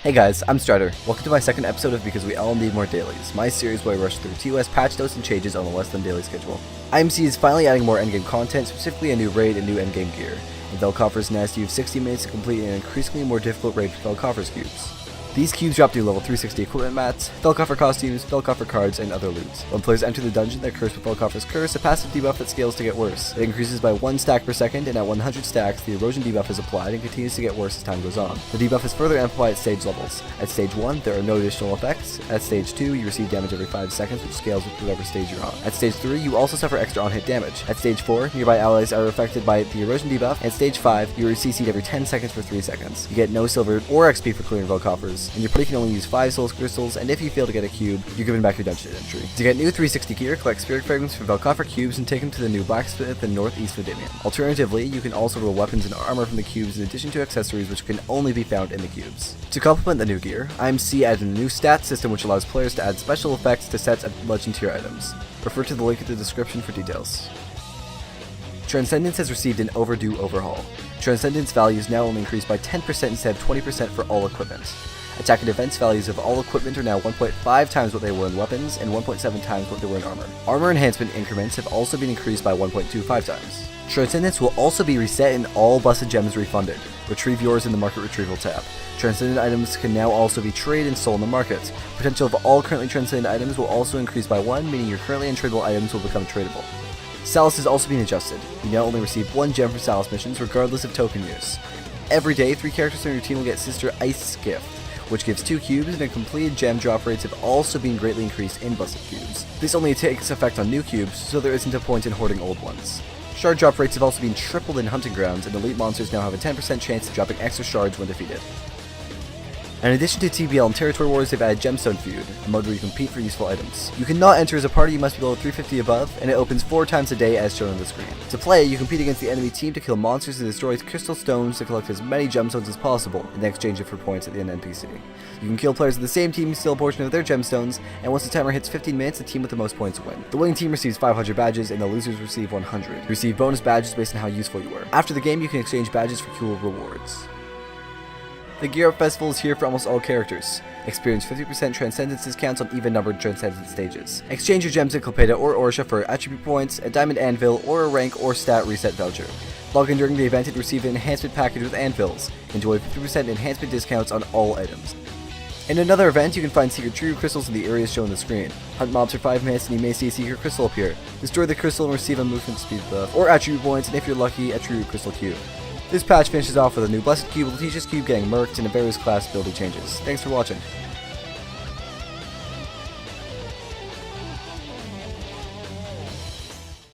Hey guys, I'm Strider. Welcome to my second episode of Because We All Need More Dailies, my series where I rush through ToS patch notes and changes on a less than daily schedule. IMC is finally adding more endgame content, specifically a new raid and new endgame gear. And Velcoffer's now you have 60 minutes to complete an increasingly more difficult raid with Velcoffer's cubes. These cubes drop new level 360 equipment mats, Velcoffer costumes, Velcoffer cards, and other loot. When players enter the dungeon that cursed with Velcoffer's curse, a passive debuff that scales to get worse. It increases by 1 stack per second, and at 100 stacks, the erosion debuff is applied and continues to get worse as time goes on. The debuff is further amplified at stage levels. At stage 1, there are no additional effects. At stage 2, you receive damage every 5 seconds, which scales with whatever stage you're on. At stage 3, you also suffer extra on-hit damage. At stage 4, nearby allies are affected by the erosion debuff. At stage 5, you are CC'd every 10 seconds for 3 seconds. You get no silver or XP for clearing Velcoffers, and your party can only use 5 soul crystals, and if you fail to get a cube, you're given back your dungeon entry. To get new 360 gear, collect spirit fragments from Velcoffer cubes and take them to the new blacksmith in northeast Vidimian. Alternatively, you can also roll weapons and armor from the cubes in addition to accessories which can only be found in the cubes. To complement the new gear, IMC added a new stat system which allows players to add special effects to sets of legend tier items. Refer to the link in the description for details. Transcendence has received an overdue overhaul. Transcendence values now only increase by 10% instead of 20% for all equipment. Attack and defense values of all equipment are now 1.5 times what they were in weapons and 1.7 times what they were in armor. Armor enhancement increments have also been increased by 1.25 times. Transcendence will also be reset and all busted gems refunded. Retrieve yours in the market retrieval tab. Transcendent items can now also be traded and sold in the market. Potential of all currently transcendent items will also increase by 1, meaning your currently untradeable items will become tradable. Salus has also been adjusted. You now only receive 1 gem for Salus missions regardless of token use. Every day, 3 characters on your team will get Sister Ice Gift, which gives 2 cubes, and completed gem drop rates have also been greatly increased in busted cubes. This only takes effect on new cubes, so there isn't a point in hoarding old ones. Shard drop rates have also been tripled in hunting grounds, and elite monsters now have a 10% chance of dropping extra shards when defeated. In addition to TBL and Territory Wars, they've added Gemstone Feud, a mode where you compete for useful items. You cannot enter as a party, you must be level 350 above, and it opens 4 times a day as shown on the screen. To play, you compete against the enemy team to kill monsters and destroy crystal stones to collect as many gemstones as possible, and then exchange it for points at the end NPC. You can kill players of the same team, steal a portion of their gemstones, and once the timer hits 15 minutes, the team with the most points win. The winning team receives 500 badges, and the losers receive 100. You receive bonus badges based on how useful you were. After the game, you can exchange badges for cool rewards. The Gear Up Festival is here for almost all characters. Experience 50% Transcendence discounts on even-numbered Transcendence stages. Exchange your gems in Clepeda or Orsha for attribute points, a diamond anvil, or a rank or stat reset voucher. Log in during the event and receive an enhancement package with anvils. Enjoy 50% enhancement discounts on all items. In another event, you can find secret true crystals in the areas shown on the screen. Hunt mobs for 5 minutes and you may see a secret crystal appear. Destroy the crystal and receive a movement speed buff, or attribute points, and if you're lucky, a true crystal cube. This patch finishes off with a new Blessed Cube, Letitia's Cube getting murked, and various class building changes. Thanks for watching.